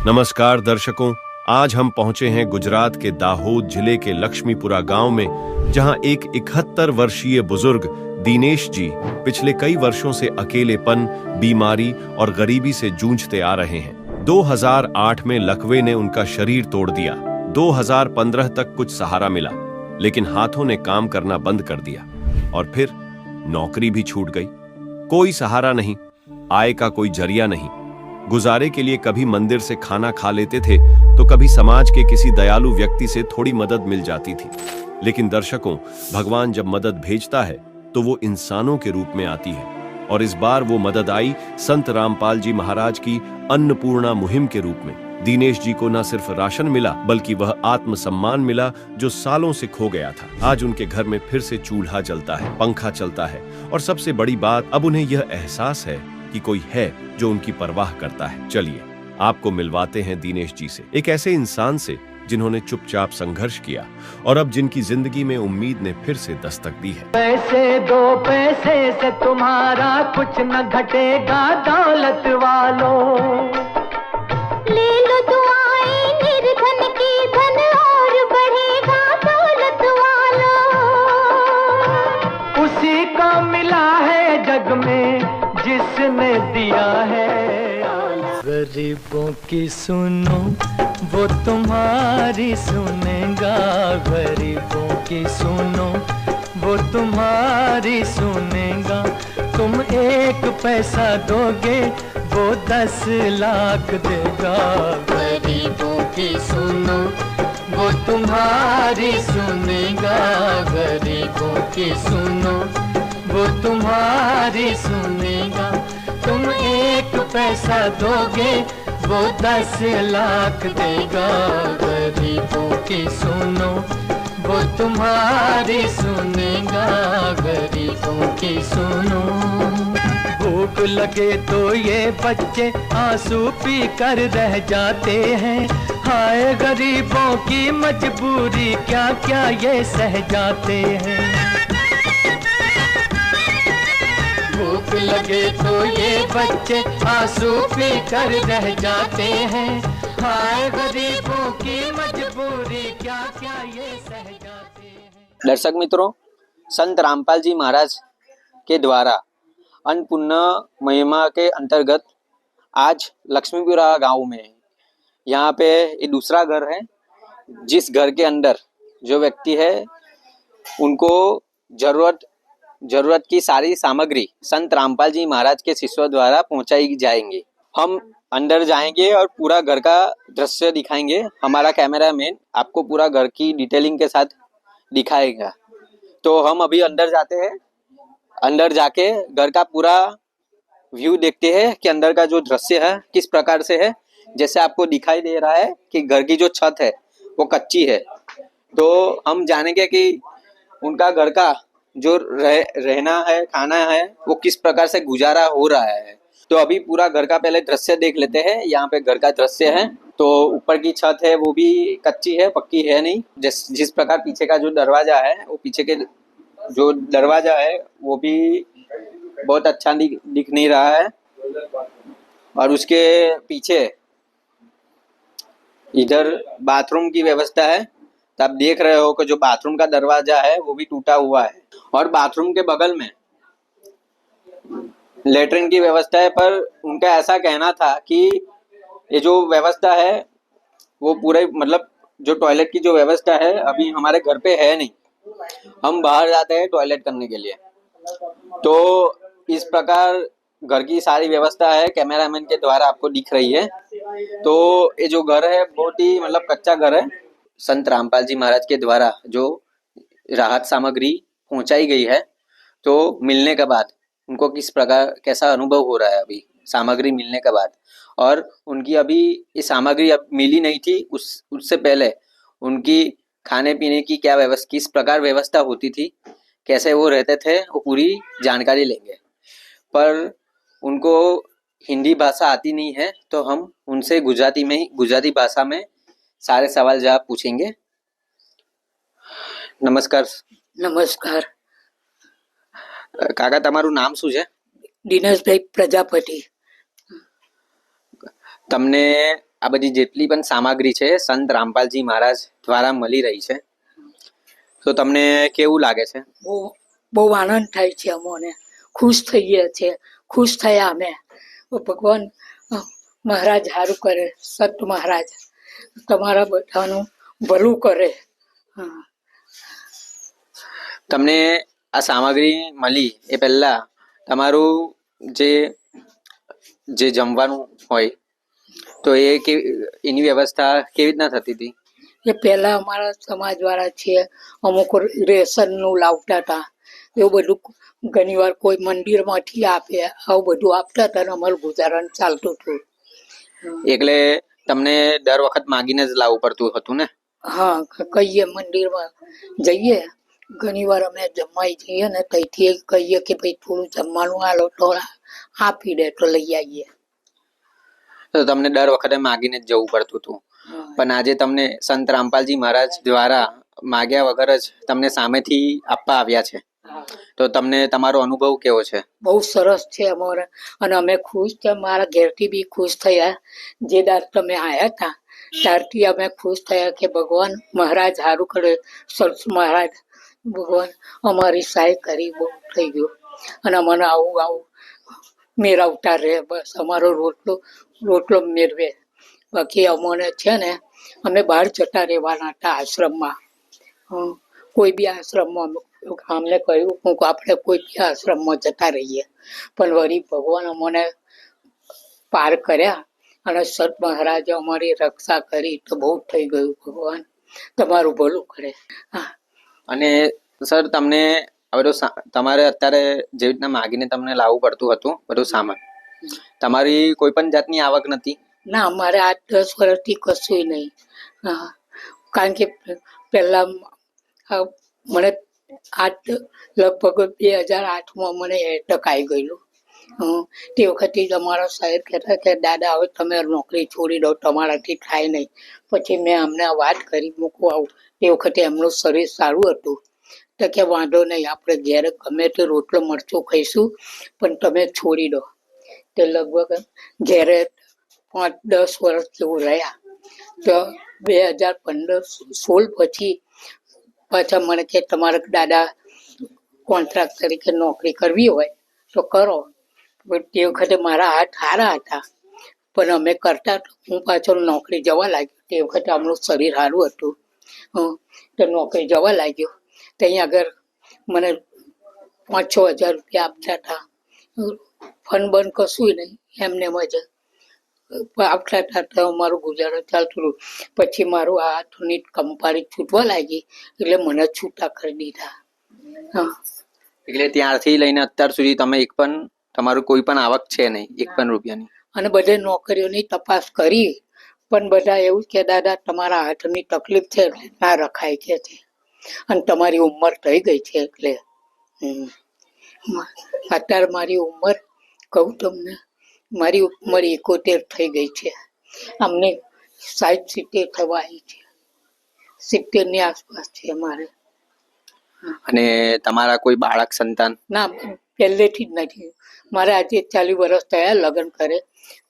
नमस्कार दर्शकों, आज हम पहुंचे हैं गुजरात के दाहोद जिले के लक्ष्मीपुरा गांव में, जहां एक 71 वर्षीय बुजुर्ग दिनेश जी पिछले कई वर्षों से अकेलेपन, बीमारी और गरीबी से जूझते आ रहे हैं। 2008 में लकवे ने उनका शरीर तोड़ दिया। 2015 तक कुछ सहारा मिला, लेकिन हाथों ने काम करना बंद कर दिया और फिर नौकरी भी छूट गई। कोई सहारा नहीं, आय का कोई जरिया नहीं। गुजारे के लिए कभी मंदिर से खाना खा लेते थे तो कभी समाज के किसी दयालु व्यक्ति से थोड़ी मदद मिल जाती थी। लेकिन दर्शकों, भगवान जब मदद भेजता है तो वो इंसानों के रूप में आती है, और इस बार वो मदद आई संत रामपाल जी महाराज की अन्नपूर्णा मुहिम के रूप में। दिनेश जी को न सिर्फ राशन मिला, बल्कि वह आत्मसम्मान मिला जो सालों से खो गया था। आज उनके घर में फिर से चूल्हा जलता है, पंखा चलता है, और सबसे बड़ी बात, अब उन्हें यह एहसास है कि कोई है जो उनकी परवाह करता है। चलिए आपको मिलवाते हैं दिनेश जी से, एक ऐसे इंसान से जिन्होंने चुपचाप संघर्ष किया और अब जिनकी जिंदगी में उम्मीद ने फिर से दस्तक दी है। पैसे दो, पैसे से तुम्हारा कुछ न घटेगा दौलत वालों। ले लो दुआएं निर्धन की, धन और बढ़ेगा दौलत वालों। उसी को मिला है जग में जिसने दिया है। गरीबों की सुनो, वो तुम्हारी सुनेगा। गरीबों की सुनो, वो तुम्हारी सुनेगा। तुम 1 पैसा दोगे, वो 10 लाख देगा। गरीबों की सुनो, वो तुम्हारी सुनेगा। गरीबों की सुनो, वो तुम्हारी सुनेगा। तुम 1 पैसा दोगे, वो 10 लाख देगा। गरीबों की सुनो, वो तुम्हारी सुनेगा। गरीबों की सुनो। भूख लगे तो ये बच्चे आंसू पी कर रह जाते हैं। हाय गरीबों की मजबूरी, क्या क्या ये सह जाते हैं। भूख लगे तो ये बच्चे आंसू पी कर रह जाते हैं। हाय गरीबों की मजबूरी, क्या क्या ये सह जाते हैं। दर्शक मित्रों, संत रामपाल जी महाराज के द्वारा अन्नपूर्णा महिमा के अंतर्गत आज लक्ष्मीपुरा गांव में, यहाँ पे ये दूसरा घर है, जिस घर के अंदर जो व्यक्ति है उनको जरूरत की सारी सामग्री संत रामपाल जी महाराज के शिष्यों द्वारा पहुंचाई जाएंगी। हम अंदर जाएंगे और पूरा घर का दृश्य दिखाएंगे। हमारा कैमरामैन आपको पूरा घर की डिटेलिंग के साथ दिखाएगा। तो हम अभी अंदर जाते हैं। अंदर जाके घर का पूरा व्यू देखते हैं कि अंदर का जो दृश्य है किस प्रकार से है। जैसे आपको दिखाई दे रहा है कि घर की जो छत है वो कच्ची है, तो हम जानेंगे कि उनका घर का जो रहना है, खाना है, वो किस प्रकार से गुजारा हो रहा है। तो अभी पूरा घर का पहले दृश्य देख लेते हैं। यहाँ पे घर का दृश्य है, तो ऊपर की छत है वो भी कच्ची है, पक्की है नहीं। जिस प्रकार पीछे का जो दरवाजा है, वो पीछे के जो दरवाजा है वो भी बहुत अच्छा दिख नहीं रहा है। और उसके पीछे इधर बाथरूम की व्यवस्था है। तो आप देख रहे हो कि जो बाथरूम का दरवाजा है वो भी टूटा हुआ है, और बाथरूम के बगल में लेटरिन की व्यवस्था है। पर उनका ऐसा कहना था कि ये जो व्यवस्था है वो पूरे, मतलब जो टॉयलेट की जो व्यवस्था है अभी हमारे घर पे है नहीं। हम बाहर जाते हैं टॉयलेट करने के लिए। तो इस प्रकार घर की सारी व्यवस्था है, कैमरामैन के द्वारा आपको दिख रही है। तो ये जो घर है बहुत ही मतलब कच्चा घर है। संत रामपाल जी महाराज के द्वारा जो राहत सामग्री पहुंचाई गई है, तो मिलने के बाद उनको किस प्रकार कैसा अनुभव हो रहा है अभी सामग्री मिलने के बाद। और उनकी अभी ये सामग्री अब मिली नहीं थी, उससे पहले उनकी खाने पीने की क्या व्यवस्था, किस प्रकार व्यवस्था होती थी, कैसे वो रहते थे, वो पूरी जानकारी लेंगे। पर उनको हिंदी भाषा आती नहीं है, तो हम उनसे गुजराती भाषा में सारे सवाल जवाब पूछेंगे। नमस्कार। नमस्कार। કાકા તમારું નામ શું છે? દિનેશભાઈ પ્રજાપતિ। તમને આ બધી જેટલી પણ સામગ્રી છે સંત રામપાલજી મહારાજ દ્વારા મળી રહી છે, તો તમને કેવું લાગે છે? બહુ બહુ આનંદ થાય છે, અમોને ખુશ થઈએ છીએ, ખુશ થયા અમે. ભગવાન મહારાજ સારું કરે, સત મહારાજ તમારા બધાનું ભલું કરે. હા. તમને આ સામગ્રી મળી એ પહેલા તમારું જે જે જમવાનું હોય તો એની વ્યવસ્થા કેવી રીતના થતી હતી? એ પહેલા અમારા સમાજ વાળા છે, અમુક રેશનનું લાવતા હતા, એવું બધું ઘણી વાર કોઈ મંદિરમાંથી આપે, આવું બધું આપતા હતા અને અમારું ગુજરાન ચાલતું હતું. એટલે તમને દર વખત માગીને જ લાવવું પડતું હતું ને? હા, કહીએ મંદિરમાં જઈએ, ઘણી વાર અમે જમવાઈ જઈએ ને ત્યાંથી કહીએ કે ભાઈ થોડું જમવાનું આલો તો આપી દે તો લઈ આવીએ. તો તમને દર વખતે માગીને જ જવું પડતું હતું, પણ આજે તમને સંત રામપાલજી મહારાજ દ્વારા માગ્યા વગર જ તમને સામેથી આપવા આવ્યા છે, તો તમને તમારો અનુભવ કેવો છે? બહુ સરસ છે અમારે, અને અમે ખુશ છે. મારા ઘેરથી બી ખુશ થયા. જે દાર તમે આવ્યા હતા ત્યારથી અમે ખુશ થયા કે ભગવાન મહારાજ સારું કરે, સંત મહારાજ ભગવાન અમારી સહાય કરી, બહુ થઈ ગયું. અને અમને આવું આવું મેળવતા રહે, બસ અમારો રોટલો મેળવે. બાકી અમને છે ને અમે બહાર જતા રહેવાના હતા આશ્રમમાં. કોઈ બી આશ્રમમાં અમને કહ્યું કે આપણે કોઈ બી આશ્રમમાં જતા રહીએ, પણ વળી ભગવાન અમને પાર કર્યા અને સત મહારાજે અમારી રક્ષા કરી, તો બહુ થઈ ગયું. ભગવાન તમારું ભલું કરે. હા. અને સર તમને હવે તો તમારે અત્યારે જેવી રીતના માગીને તમને લાવવું પડતું હતું બધું સામાન, તમારી કોઈ પણ જાતની આવક નથી? ના, અમારે 8-10 વર્ષથી કશું નહીં. કારણ કે પહેલા મને લગભગ 2008માં મને એટક આવી ગયેલું. તે વખતે જ અમારા સાહેબ કહેતા કે દાદા હવે તમે નોકરી છોડી દો, તમારાથી થાય નહીં. પછી મેં અમને વાત કરી મૂકવા આવું, તે વખતે એમનું શરીર સારું હતું, તો કે વાંધો નહીં, આપણે ઘેર ગમે તે રોટલો મરચું ખાઈશું, પણ તમે છોડી દો. તે લગભગ ઘેરે 5-10 વર્ષ જેવું રહ્યા. તો 2015-16 પછી પાછા મને કે તમારે દાદા કોન્ટ્રાક્ટ તરીકે નોકરી કરવી હોય તો કરો. તે વખતે મારા હાથ સારા હતા, પણ અમે કરતા, હું પાછળ નોકરી જવા લાગ્યો. તે વખતે આમનું શરીર સારું હતું, તો નોકરી જવા લાગ્યો. ત્યાં આગળ મને 5-6 હજાર રૂપિયા આપતા હતા. ફન બંધ કશું નહીં, એમને જ આપતા હતા, તો અમારું ગુજારો ચાલતું હતું. પછી મારું આ હાથની કંપારી છૂટવા લાગી, એટલે મને છૂટા કરી દીધા. એટલે ત્યારથી લઈને અત્યાર સુધી તમે એક પણ તમારું કોઈ પણ આવક છે નહીં, એક પણ રૂપિયાની? અને બધે નોકરીઓની તપાસ કરી, પણ બધા એવું કે દાદા તમારા હાથની તકલીફ છે એટલે ના રખાય કે છે, અને તમારી ઉંમર થઈ ગઈ છે એટલે. અત્યારે મારી ઉંમર કહું તમને, મારી ઉંમર 71 થઈ ગઈ છે. અમને 60-70 થવા આવી છે, 70 ની આસપાસ છે મારે. અને તમારા કોઈ બાળક સંતાન? ના, પહેલેથી જ નથી. મારે આજે 40 વર્ષ થયા લગ્ન કરે,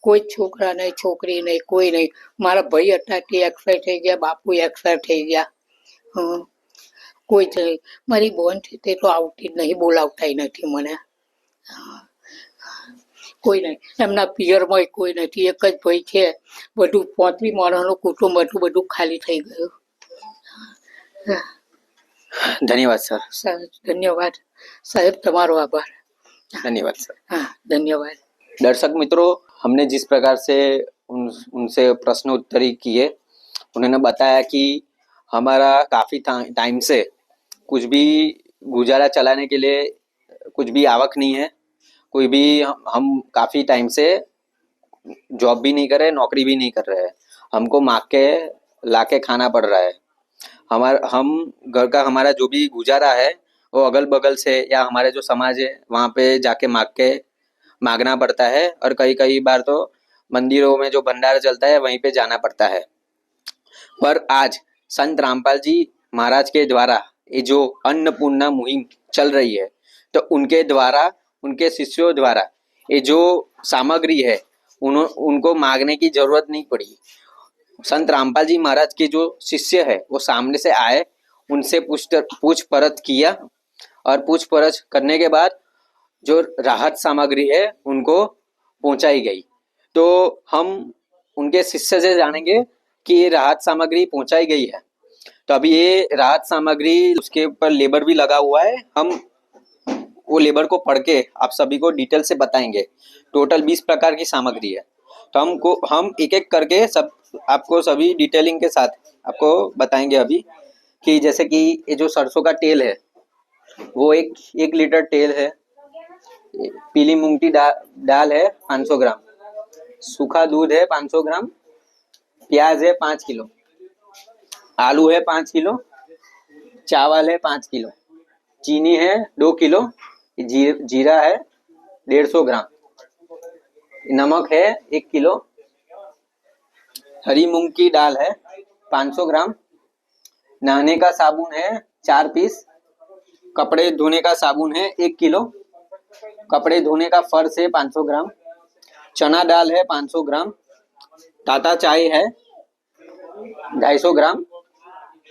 કોઈ છોકરા નહીં, છોકરી નહીં, કોઈ નહીં. મારા ભાઈ હતા તે એક્સપાયર થઈ ગયા, બાપુ એક્સપાયર થઈ ગયા. કોઈ જ નહીં. મારી બોન છે તે તો આવતી જ નહીં, બોલાવતા નથી મને. કોઈ નહીં, એમના પિયરમાં કોઈ નથી, એક જ ભાઈ છે. બધું 35 માણસનું કુટુંબ હતું, બધું ખાલી થઈ ગયું. धन्यवाद सर. धन्यवाद साहेब, તમારો આભાર. धन्यवाद सर. हाँ, धन्यवाद. दर्शक मित्रों, हमने जिस प्रकार से उनसे प्रश्न उत्तरी किए, उन्होंने बताया कि हमारा काफ़ी टाइम से कुछ भी गुजारा चलाने के लिए कुछ भी आवक नहीं है, कोई भी हम काफ़ी टाइम से जॉब भी नहीं कर रहे, नौकरी भी नहीं कर रहे हैं, हमको मांग के ला के खाना पड़ रहा है. हम घर का हमारा जो भी गुजारा है वो अगल बगल से या हमारे जो समाज है वहाँ पे जाके मांगना पड़ता है, और कई बार तो मंदिरों में जो भंडारा चलता है वहीं पे जाना पड़ता है. पर आज संत रामपाल जी महाराज के द्वारा ये जो अन्नपूर्णा मुहिम चल रही है, तो उनके द्वारा, उनके शिष्यों द्वारा ये जो सामग्री है उनको मांगने की जरूरत नहीं पड़ी, संत रामपाल जी महाराज के जो शिष्य है वो सामने से आए, उनसे पूछ परछ किया और पूछ परछ करने के बाद जो राहत सामग्री है उनको पहुंचाई गई। तो हम उनके शिष्य से जानेंगे कि ये राहत सामग्री पहुंचाई गई है। तो अभी ये राहत सामग्री, उसके ऊपर लेबर भी लगा हुआ है, हम वो लेबर को पढ़ के आप सभी को डिटेल से बताएंगे। टोटल 20 प्रकार की सामग्री है। तो हम एक एक करके आपको सभी डिटेलिंग के साथ आपको बताएंगे अभी। कि जैसे कि ये जो सरसों का तेल है वो एक लीटर तेल है। पीली मूंग की दाल है 500 ग्राम, सूखा दूध है 500 ग्राम, प्याज है 5 किलो, आलू है 5 किलो, चावल है 5 किलो, चीनी है 2 किलो, जीरा है 150 ग्राम, नमक है 1 किलो, हरी मूंग की दाल है 500 ग्राम, नहाने का साबुन है 4 पीस, कपड़े धोने का साबुन है 1 किलो, कपड़े धोने का फर्श है 500 ग्राम, चना दाल है 500 ग्राम, टाटा चाय है 250 ग्राम,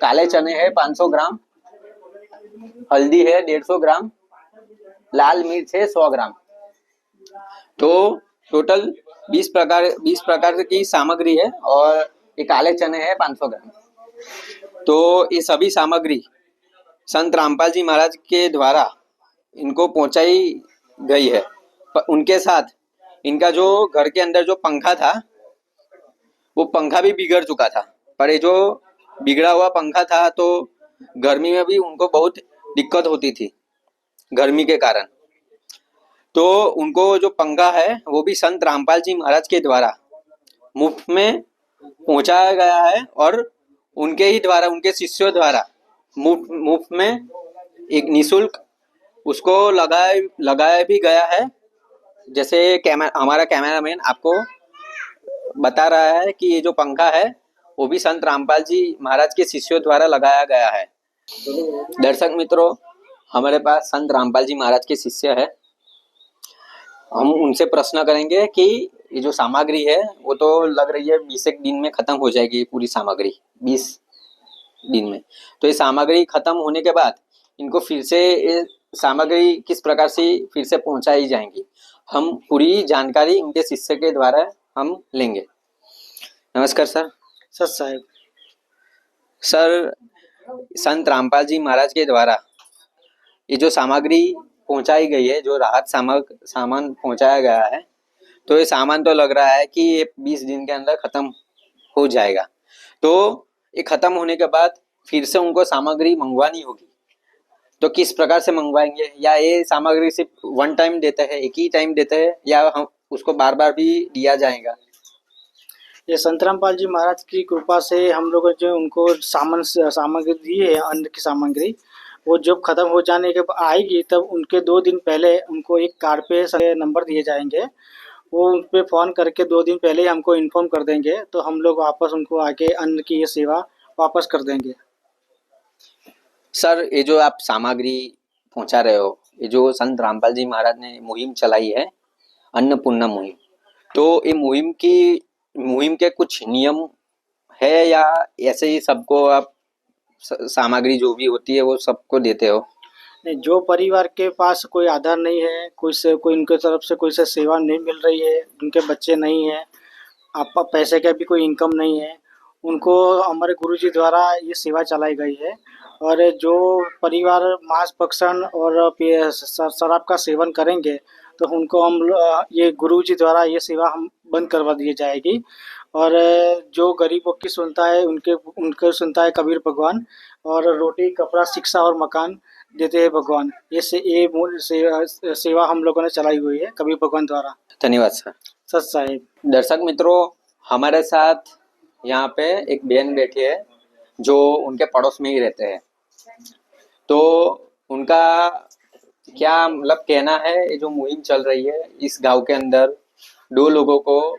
काले चने है 500 ग्राम, हल्दी है 150 ग्राम, लाल मिर्च है 100 ग्राम। तो टोटल 20 प्रकार की सामग्री है और ये काले चने हैं 500 ग्राम। तो ये सभी सामग्री संत रामपाल जी महाराज के द्वारा इनको पहुंचाई गई है। उनके साथ इनका जो घर के अंदर जो पंखा था वो पंखा भी बिगड़ चुका था। पर ये जो बिगड़ा हुआ पंखा था तो गर्मी में भी उनको बहुत दिक्कत होती थी गर्मी के कारण। तो उनको जो पंखा है वो भी संत रामपाल जी महाराज के द्वारा मुफ्त में पहुंचाया गया है और उनके ही द्वारा, उनके शिष्यों द्वारा मुफ्त में एक निःशुल्क उसको लगाया भी गया है। जैसे हमारा कैमरामैन आपको बता रहा है कि ये जो पंखा है वो भी संत रामपाल जी महाराज के शिष्यों द्वारा लगाया गया है। दर्शक मित्रों, हमारे पास संत रामपाल जी महाराज के शिष्य है। हम उनसे प्रश्न करेंगे कि ये जो सामग्री है वो तो लग रही है 20 दिन में खत्म हो जाएगी, पूरी सामग्री 20 दिन में। तो ये सामग्री खत्म होने के बाद इनको फिर से ये सामग्री किस प्रकार से फिर से पहुंचाई जाएंगी, हम पूरी जानकारी उनके शिष्य के द्वारा हम लेंगे। नमस्कार सर। सर साहब, सर, संत रामपाल जी महाराज के द्वारा ये जो सामग्री पहुंचाई गई है, जो राहत सामान पहुंचाया गया है, तो ये सामान तो लग रहा है कि ये 20 दिन के अंदर खत्म हो जाएगा। तो ये खत्म होने के बाद फिर से उनको सामग्री मंगवानी होगी, तो किस प्रकार से मंगवाएंगे? या ये सामग्री सिर्फ वन टाइम देते हैं, एक ही टाइम देते हैं, या हम उसको बार बार भी दिया जाएगा? ये संत रामपाल जी महाराज की कृपा से हम लोग जो उनको सामग्री दी है, अन्न की सामग्री, वो जब खत्म हो जाने के बाद आएगी तब उनके 2 दिन पहले उनको एक कार्ड पे नंबर दिए जाएंगे। वो उन पे फ़ोन करके 2 दिन पहले ही हमको इन्फॉर्म कर देंगे, तो हम लोग वापस उनको आके अन्न की ये सेवा वापस कर देंगे। सर, ये जो आप सामग्री पहुंचा रहे हो, ये जो संत रामपाल जी महाराज ने मुहिम चलाई है, अन्नपूर्णा मुहिम, तो ये मुहिम के कुछ नियम है या ऐसे ही सबको आप सामग्री जो भी होती है वो सबको देते हो? नहीं, जो परिवार के पास कोई आधार नहीं है, कोई उनके तरफ से कोई से सेवा नहीं मिल रही है, उनके बच्चे नहीं है, आपका पैसे का भी कोई इनकम नहीं है, उनको हमारे गुरुजी द्वारा ये सेवा चलाई गई है। और जो परिवार मांस भक्षण और शराब का सेवन करेंगे तो उनको ये गुरुजी द्वारा ये सेवा हम बंद करवा दी जाएगी। और जो गरीबों की सुनता है उनके सुनता है कबीर भगवान, और रोटी कपड़ा शिक्षा और मकान देते हैं भगवान। ये सेवा हम लोगों ने चलाई हुई है कबीर भगवान द्वारा। धन्यवाद सर। सच साहिब। दर्शक मित्रों, हमारे साथ यहाँ पे एक बहन बैठी है जो उनके पड़ोस में ही रहते हैं। तो उनका क्या मतलब कहना है, ये जो मुहिम चल रही है इस गांव के अंदर 2 लोगों को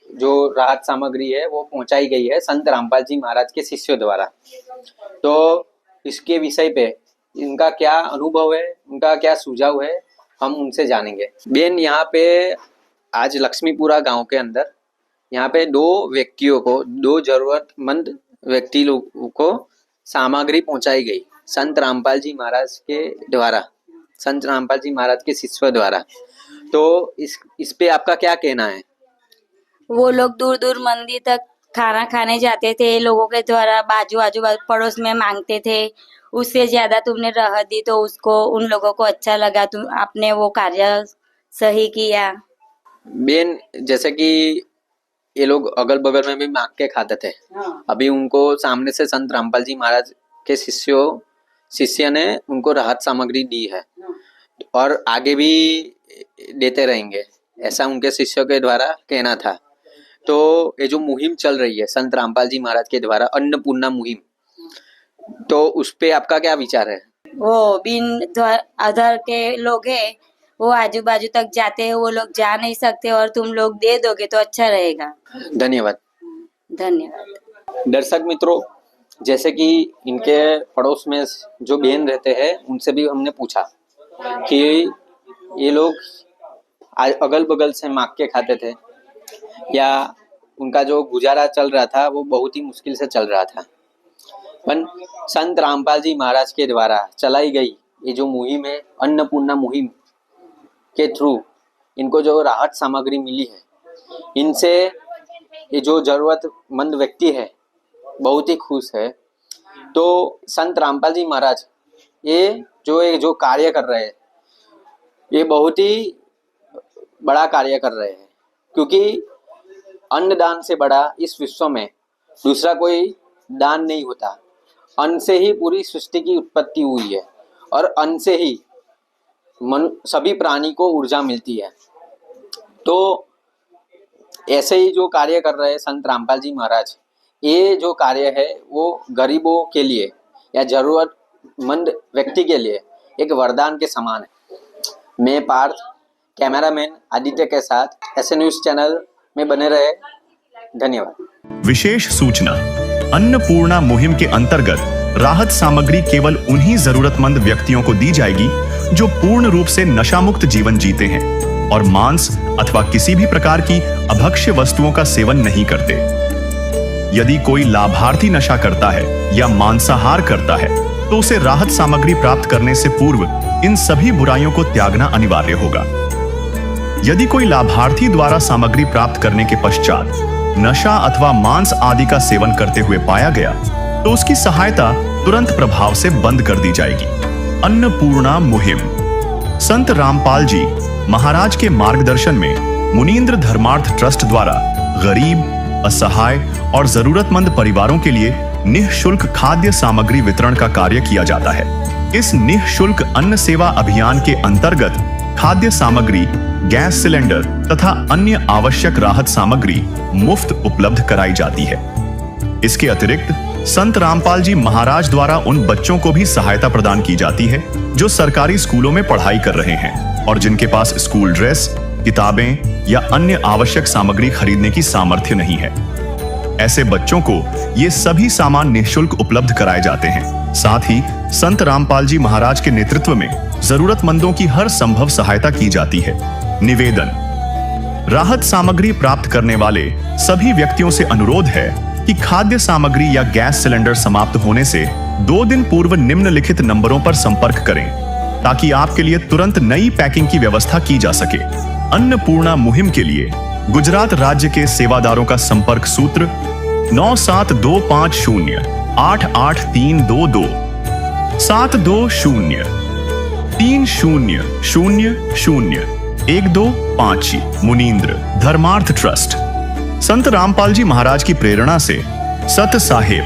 जो राहत सामग्री है वो पहुंचाई गई है संत रामपाल जी महाराज के शिष्यों द्वारा, तो इसके विषय पे इनका क्या अनुभव है, उनका क्या सुझाव है, हम उनसे जानेंगे। बेन, यहाँ पे आज लक्ष्मीपुरा गांव के अंदर यहाँ पे दो जरूरतमंद व्यक्ति लोगों को सामग्री पहुंचाई गई संत रामपाल जी महाराज के द्वारा, संत रामपाल जी महाराज के शिष्य द्वारा। तो इस पे आपका क्या कहना है? वो लोग दूर दूर मंदिर तक खाना खाने जाते थे, लोगों के द्वारा आजू पड़ोस में मांगते थे, उससे ज्यादा तुमने राहत दी तो उसको उन लोगों को अच्छा लगा, तुम आपने वो कार्य सही किया। बेन, जैसे कि ये लोग अगल बगल में भी मांग के खाते थे, अभी उनको सामने से संत रामपाल जी महाराज के शिष्य ने उनको राहत सामग्री दी है और आगे भी देते रहेंगे, ऐसा उनके शिष्यों के द्वारा कहना था। तो ये जो मुहिम चल रही है संत रामपाल जी महाराज के द्वारा, अन्नपूर्णा मुहिम, तो उस पे आपका क्या विचार है? वो बिन आधार के लोग हैं, वो आजू बाजू तक जाते हैं, वो लोग जा नहीं सकते और तुम लोग दे दोगे तो अच्छा रहेगा। धन्यवाद। धन्यवाद। दर्शक मित्रों, जैसे कि इनके पड़ोस में जो बहन रहते हैं उनसे भी हमने पूछा कि ये लोग अगल बगल से मांग के खाते थे या उनका जो गुजारा चल रहा था वो बहुत ही मुश्किल से चल रहा था, पर संत रामपाल जी महाराज के द्वारा चलाई गई ये जो मुहिम है, अन्नपूर्णा मुहिम के थ्रू इनको जो राहत सामग्री मिली है, इनसे ये जो जरूरतमंद व्यक्ति है बहुत ही खुश है। तो संत रामपाल जी महाराज ये जो कार्य कर रहे हैं, ये बहुत ही बड़ा कार्य कर रहे हैं, क्योंकि अन्नदान से बड़ा इस विश्व में दूसरा कोई दान नहीं होता। अन्न से ही पूरी सृष्टि की उत्पत्ति हुई है और अन्न से ही सभी प्राणी को ऊर्जा मिलती है। तो ऐसे ही जो कार्य कर रहे हैं संत रामपाल जी महाराज, ये जो कार्य है वो गरीबों के लिए या जरूरतमंद व्यक्ति के लिए एक वरदान के समान है। मैं पार्थ, कैमरामैन आदित्य के साथ ऐसे न्यूज चैनल में बने रहे। धन्यवाद। विशेष सूचना, अन्नपूर्णा मुहिम के अंतर्गत राहत सामग्री केवल उन्हीं जरूरतमंद व्यक्तियों को दी जाएगी जो पूर्ण रूप से नशा मुक्त जीवन जीते हैं और मांस अथवा किसी भी प्रकार की अभक्ष्य वस्तुओं का सेवन नहीं करते। यदि कोई लाभार्थी नशा करता है या मांसाहार करता है तो उसे राहत सामग्री प्राप्त करने से पूर्व इन सभी बुराइयों को त्यागना अनिवार्य होगा। यदि कोई लाभार्थी द्वारा सामग्री प्राप्त करने के पश्चात नशा अथवा मांस आदि का सेवन करते हुए पाया गया तो उसकी सहायता तुरंत प्रभाव से बंद कर दी जाएगी। अन्नपूर्णा मुहिम संत रामपाल जी महाराज के मार्गदर्शन में मुनींद्र धर्मार्थ ट्रस्ट द्वारा गरीब, असहाय और जरूरतमंद परिवारों के लिए निःशुल्क खाद्य सामग्री वितरण का कार्य किया जाता है। इस निःशुल्क अन्न सेवा अभियान के अंतर्गत खाद्य सामग्री, गैस सिलेंडर तथा अन्य आवश्यक राहत सामग्री मुफ्त उपलब्ध कराई जाती है। इसके अतिरिक्त संत रामपाल जी महाराज द्वारा उन बच्चों को भी सहायता प्रदान की जाती है जो सरकारी स्कूलों में पढ़ाई कर रहे हैं और जिनके पास स्कूल ड्रेस, किताबें या अन्य आवश्यक सामग्री खरीदने की सामर्थ्य नहीं है। ऐसे बच्चों को ये सभी सामान निःशुल्क उपलब्ध कराए जाते हैं। साथ ही संत रामपाल जी महाराज के नेतृत्व में जरूरतमंदों की हर संभव सहायता की जाती है। निवेदन, राहत सामग्री प्राप्त करने वाले सभी व्यक्तियों से अनुरोध है कि खाद्य सामग्री या गैस सिलेंडर समाप्त होने से 2 दिन पूर्व निम्नलिखित नंबरों पर संपर्क करें ताकि आपके लिए तुरंत नई पैकिंग की व्यवस्था की जा सके। अन्नपूर्णा मुहिम के लिए गुजरात राज्य के सेवादारों का संपर्क सूत्र 9725088322 72030001255 मुनींद्र धर्मार्थ ट्रस्ट। संत रामपाल जी महाराज की प्रेरणा से सत साहेब